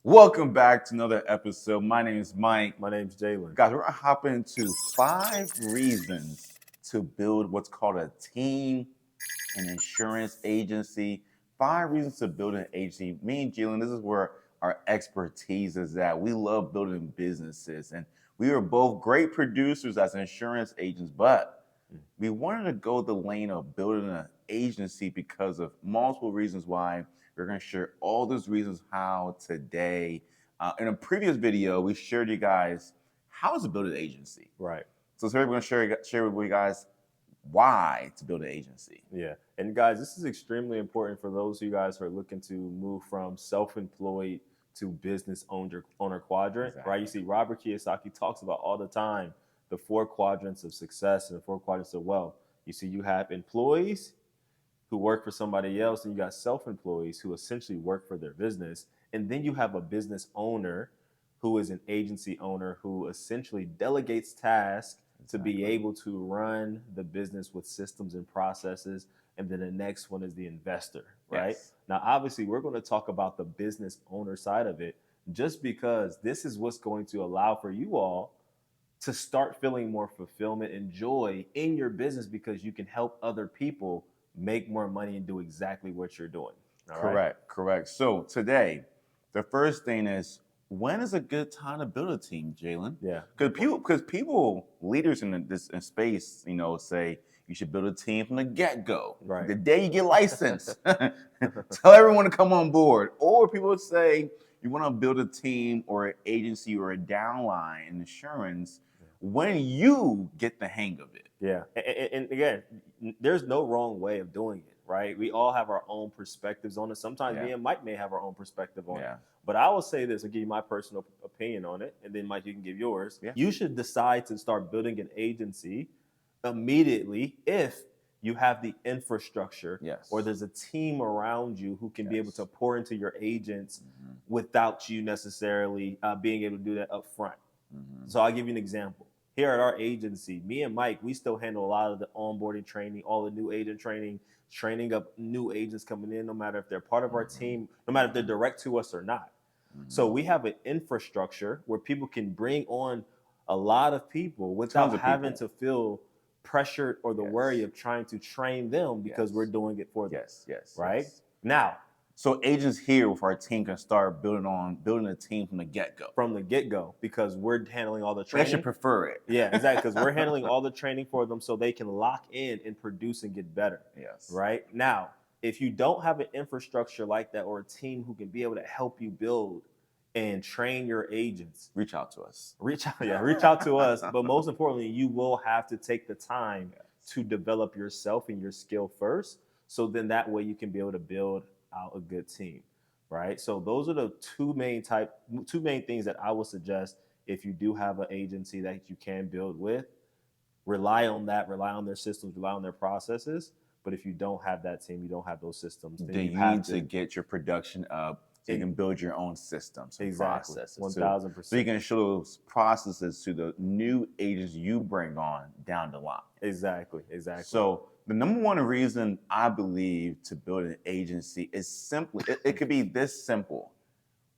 Welcome back to another episode. My name is Mike. My name's Jalen. Guys, we're gonna hop into 5 reasons to build what's called a team, an insurance agency. 5 reasons to build an agency. Me and Jalen, this is where our expertise is at. We love building businesses, and we are both great producers as insurance agents, but we wanted to go the lane of building an agency because of multiple reasons why. We're going to share all those reasons how today. In a previous video, we shared you guys how to build an agency. Right. So today we're going to share with you guys why to build an agency. Yeah. And guys, this is extremely important for those of you guys who are looking to move from self-employed to business owner quadrant, Exactly. right? You see, Robert Kiyosaki talks about all the time the 4 quadrants of success and the 4 quadrants of wealth. You see, you have employees who work for somebody else, and you got self-employees who essentially work for their business. And then you have a business owner who is an agency owner who essentially delegates tasks to be able to run the business with systems and processes. And then the next one is the investor, right? Yes. Now, obviously, we're going to talk about the business owner side of it just because this is what's going to allow for you all to start feeling more fulfillment and joy in your business because you can help other people make more money and do exactly what you're doing. All right? Correct. So today, the first thing is, when is a good time to build a team, Jalen? Yeah. Because people, leaders in this space, say you should build a team from the get-go. Right. The day you get licensed, tell everyone to come on board. Or people would say you want to build a team or an agency or a downline in insurance when you get the hang of it. Yeah. And again, there's no wrong way of doing it, right? We all have our own perspectives on it. Sometimes me and Mike may have our own perspective on it. But I will say this, I'll give you my personal opinion on it, and then Mike, you can give yours. Yeah. You should decide to start building an agency immediately if you have the infrastructure or there's a team around you who can be able to pour into your agents without you necessarily being able to do that up front. So I'll give you an example. Here at our agency, me and Mike, we still handle a lot of the onboarding training, all the new agent training up new agents coming in, no matter if they're part of our team, no matter if they're direct to us or not. So we have an infrastructure where people can bring on a lot of people without having to feel pressured or the worry of trying to train them because we're doing it for them. Right? Now, so agents here with our team can start building a team from the get-go. From the get-go, because we're handling all the training. They should prefer it. Yeah, exactly, because we're handling all the training for them so they can lock in and produce and get better. Yes. Right? Now, if you don't have an infrastructure like that or a team who can be able to help you build and train your agents, reach out to us. Reach out to us. But most importantly, you will have to take the time to develop yourself and your skill first. So then that way you can be able to build out a good team, right? So those are the two main things that I would suggest if you do have an agency that you can build with. Rely on that, rely on their systems, rely on their processes. But if you don't have that team, you don't have those systems, then you need to get your production up so you can build your own systems and processes. 1,000%. So you can show those processes to the new agents you bring on down the line. Exactly. So the number one reason I believe to build an agency is simply, it could be this simple.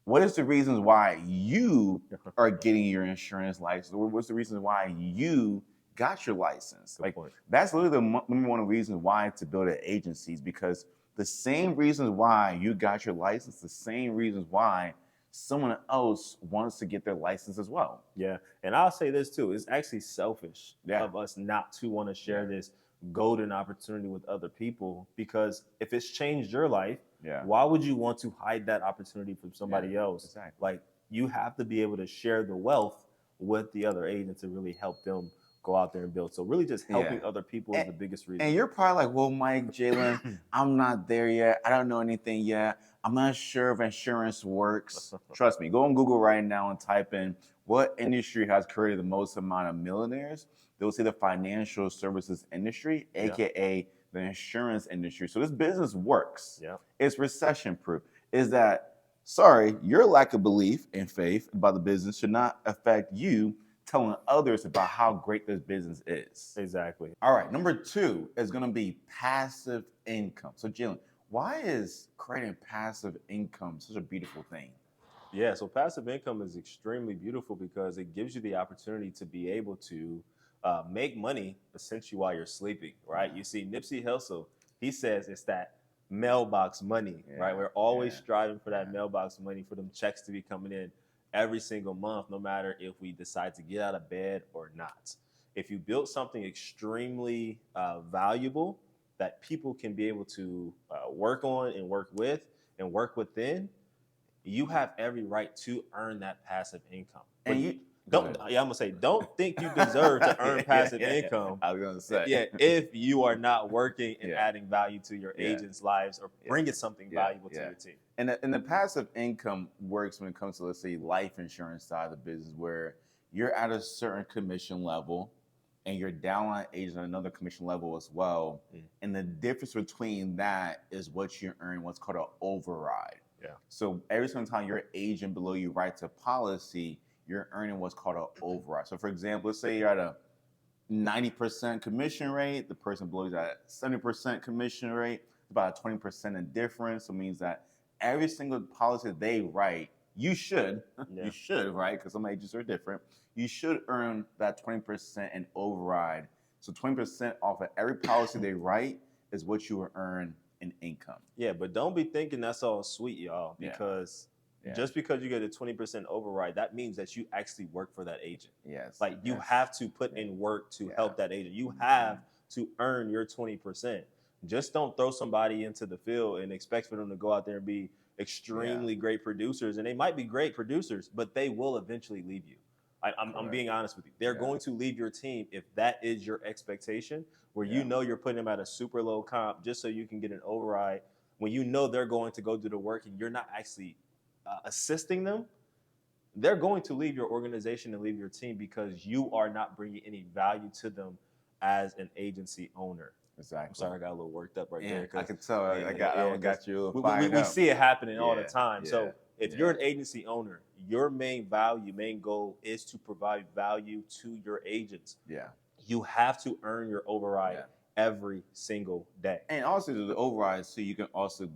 What is the reasons why you are getting your insurance license? Or what's the reasons why you got your license? That's literally the number one reason why to build an agency, is because the same reasons why you got your license, the same reasons why someone else wants to get their license as well. Yeah. And I'll say this too, it's actually selfish of us not to want to share this golden opportunity with other people, because if it's changed your life, why would you want to hide that opportunity from somebody else? Exactly. Like, you have to be able to share the wealth with the other agents to really help them go out there and build. So really just helping other people is the biggest reason. And you're probably like, well, Mike, Jalen, I'm not there yet. I don't know anything yet. I'm not sure if insurance works. Trust me, go on Google right now and type in what industry has created the most amount of millionaires. They'll see the financial services industry, AKA the insurance industry. So this business works. It's recession proof. Is that, sorry, your lack of belief and faith about the business should not affect you telling others about how great this business is. Exactly. All right, number 2 is going to be passive income. So Jalen, why is creating passive income such a beautiful thing? Yeah, so passive income is extremely beautiful because it gives you the opportunity to be able to make money essentially while you're sleeping, right? Yeah. You see, Nipsey Hussle, he says it's that mailbox money, right? We're always striving for that mailbox money, for them checks to be coming in every single month, no matter if we decide to get out of bed or not. If you build something extremely valuable that people can be able to work on and work with and work within, you have every right to earn that passive income. But And you don't, yeah, I'm gonna say, don't think you deserve to earn passive income. I was gonna say, Yeah, if you are not working and Yeah. adding value to your Yeah. agents' lives or bringing something valuable to your team. And the passive income works when it comes to, let's say, life insurance side of the business, where you're at a certain commission level and your downline agent at another commission level as well. And the difference between that is what you earn, what's called an override. Yeah. So every single time your agent below you writes a policy, you're earning what's called an override. So for example, let's say you're at a 90% commission rate, the person below you is at 70% commission rate, about a 20% in difference. So it means that every single policy they write, you should, right? Because some agents are different. You should earn that 20% in override. So 20% off of every policy they write is what you will earn in income. Yeah, but don't be thinking that's all sweet, y'all, because just because you get a 20% override, that means that you actually work for that agent. Yes. Like you have to put in work to help that agent. You have to earn your 20%. Just don't throw somebody into the field and expect for them to go out there and be extremely great producers. And they might be great producers, but they will eventually leave you. I'm being honest with you. They're going to leave your team if that is your expectation, where you know you're putting them at a super low comp just so you can get an override, when you know they're going to go do the work and you're not actually assisting them. They're going to leave your organization and leave your team because you are not bringing any value to them as an agency owner. Exactly. I'm sorry, I got a little worked up right there. I can tell. I got you. We see it happening all the time. Yeah, so if you're an agency owner, your main goal is to provide value to your agents. Yeah. You have to earn your override every single day. And also the override, so you can also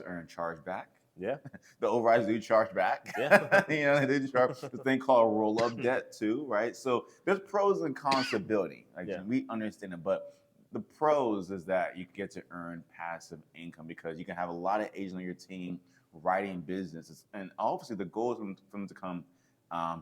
earn chargeback. Yeah. The overrides do charge back. Yeah. They do charge this thing called roll-up debt too, right? So there's pros and cons to building. We understand it, but the pros is that you get to earn passive income because you can have a lot of agents on your team writing businesses, and obviously the goal is for them to become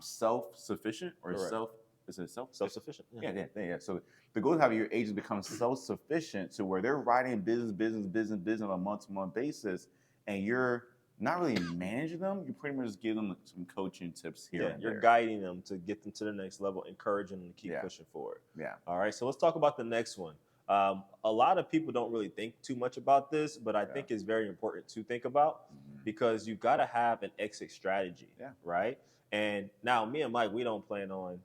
self-sufficient or self-sufficient? Yeah. So the goal is to have your agents become self-sufficient to where they're writing business on a month-to-month basis, and you're not really managing them. You pretty much just give them some coaching tips here. Yeah, you're guiding them to get them to the next level, encouraging them to keep pushing forward. Yeah. All right. So let's talk about the next one. A lot of people don't really think too much about this, but I think it's very important to think about because you've got to have an exit strategy. Yeah. Right. And now me and Mike, we don't plan on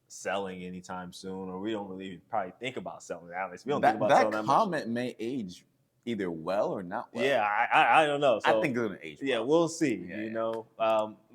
selling anytime soon, or we don't really probably think about selling. Honestly, we don't think about selling that much. That comment may age either well or not well. Yeah, I don't know. So, I think it's gonna age well. Yeah, we'll see.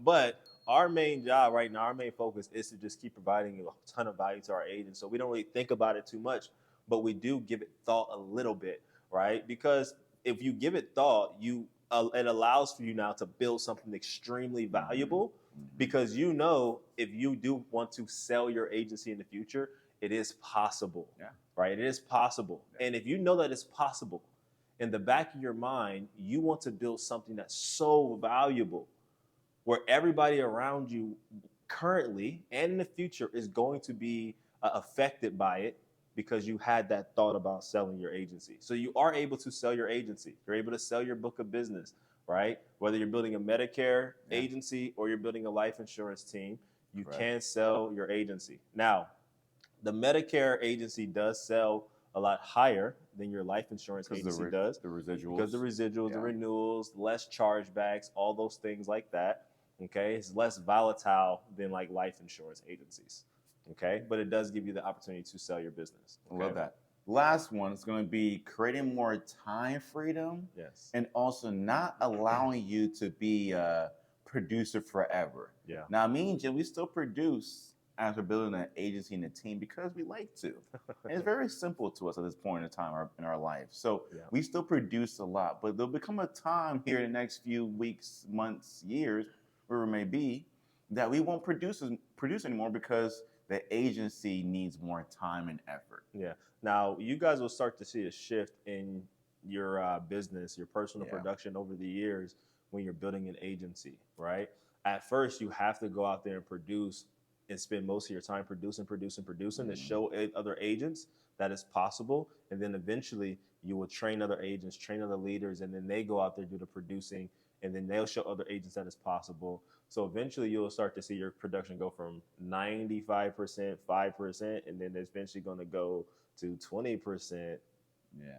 But our main job right now, our main focus is to just keep providing a ton of value to our agents. So we don't really think about it too much, but we do give it thought a little bit, right? Because if you give it thought, it allows for you now to build something extremely valuable. Because if you do want to sell your agency in the future, it is possible. Yeah. Right? It is possible. Yeah. And if you know that it's possible, in the back of your mind, you want to build something that's so valuable where everybody around you currently and in the future is going to be affected by it because you had that thought about selling your agency. So you are able to sell your agency. You're able to sell your book of business, right? Whether you're building a Medicare agency or you're building a life insurance team, you can sell your agency. Now, the Medicare agency does sell a lot higher than your life insurance agency does. The residuals. Because the residuals, the renewals, less chargebacks, all those things like that. Okay. It's less volatile than like life insurance agencies. Okay. But it does give you the opportunity to sell your business. Okay? I love that. Last one is going to be creating more time freedom. Yes. And also not allowing you to be a producer forever. Yeah. Now, me and Jim, we still produce as we're building an agency and a team because we like to. And it's very simple to us at this point in time in our life. So we still produce a lot, but there'll become a time here in the next few weeks, months, years, wherever it may be, that we won't produce anymore because the agency needs more time and effort. Yeah. Now, you guys will start to see a shift in your business, your personal production over the years when you're building an agency, right? At first, you have to go out there and produce and spend most of your time producing to show other agents that it's possible. And then eventually you will train other agents, train other leaders, and then they go out there, do the producing, and then they'll show other agents that it's possible. So eventually you'll start to see your production go from 95%, 5%, and then it's eventually going to go to 20%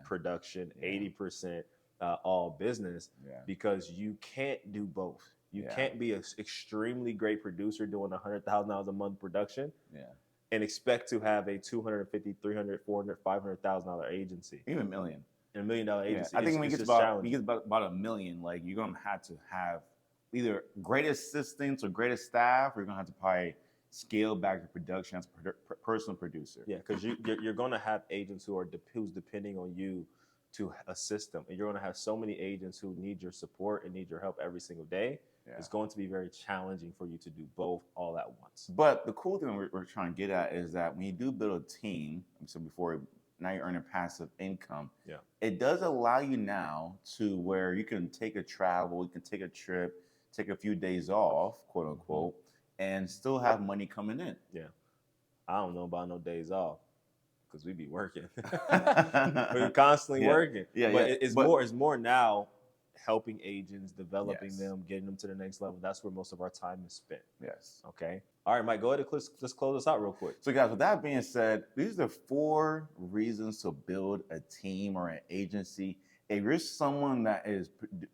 production, 80% all business, because you can't do both. You can't be an extremely great producer doing $100,000 a month production and expect to have a $250,000, $300,000, $400,000, $500,000 agency. Even $1 million. And $1 million agency. I think when you get about $1 million, like you're gonna have to have either great assistants or great staff, or you're gonna have to probably scale back your production as a personal producer. Yeah, because you're gonna have agents who's depending on you to assist them, and you're gonna have so many agents who need your support and need your help every single day. It's going to be very challenging for you to do both all at once. But the cool thing we're trying to get at is that when you do build a team, so before now you're earning passive income, it does allow you now to where you can take a travel, you can take a trip, take a few days off, quote unquote, and still have money coming in. Yeah. I don't know about no days off because we be working. We're constantly working. But it's more now helping agents, developing them, getting them to the next level. That's where most of our time is spent. Yes. Okay. All right, Mike, go ahead and let's close this out real quick. So guys, with that being said, these are 4 reasons to build a team or an agency. If you're someone that is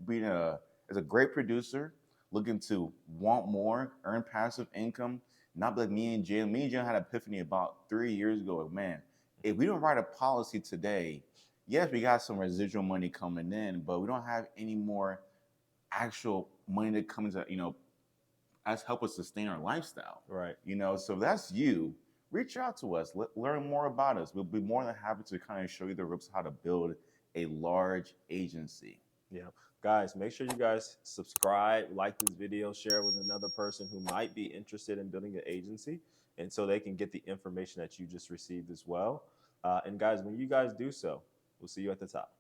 a great producer, looking to want more, earn passive income, not like me and Jalen. Me and Jalen had an epiphany about 3 years ago. Man, if we don't write a policy today, yes, we got some residual money coming in, but we don't have any more actual money that comes out, as help us sustain our lifestyle. Right. So if that's you, reach out to us, learn more about us. We'll be more than happy to kind of show you the ropes how to build a large agency. Yeah. Guys, make sure you guys subscribe, like this video, share it with another person who might be interested in building an agency, and so they can get the information that you just received as well. And guys, when you guys do so, we'll see you at the top.